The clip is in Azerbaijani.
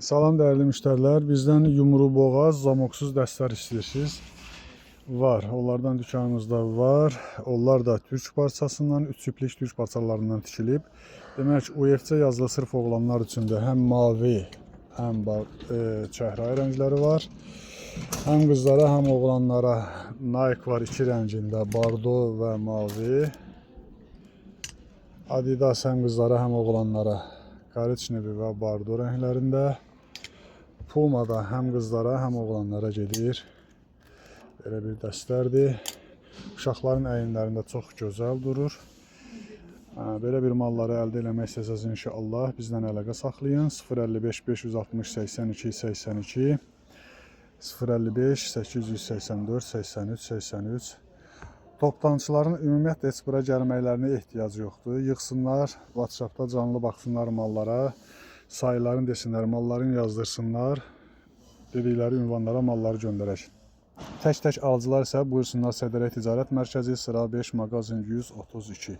Salam dəyərli müştərilər, bizdən yumru boğaz, zamoksuz dəstlər istəyirsiniz. Var, onlardan dükanımızda var. Onlar da türk parçasından, 3 iplik türk parçalarından tikilib. Demək ki, UFC yazılı sırf oğlanlar üçün də həm mavi, həm çəhrayı rəngləri var. Həm qızlara, həm oğlanlara Nike var 2 rəngində, bordo və mavi. Adidas həm qızlara, həm oğlanlara Korичневый və bordo rənglərində. Puma da həm qızlara, həm oğlanlara gedir. Belə bir dəstlərdir. Uşaqların əyinlərində çox gözəl durur. Belə bir malları əldə eləmək istəsəniz inşallah bizdən əlaqə saxlayın. 055 560 82 82 055 884 83 83. Toptancıların ümumiyyətlə heç bura gəlməklərinə ehtiyac yoxdur. Yığsınlar, WhatsAppda canlı baxsınlar mallara, sayıların desinlər, malların yazdırsınlar, dedikləri ünvanlara malları göndərək. Tək-tək alıcılar isə buyursunlar Sədərək Ticarət Mərkəzi, sıra 5, mağazin 132.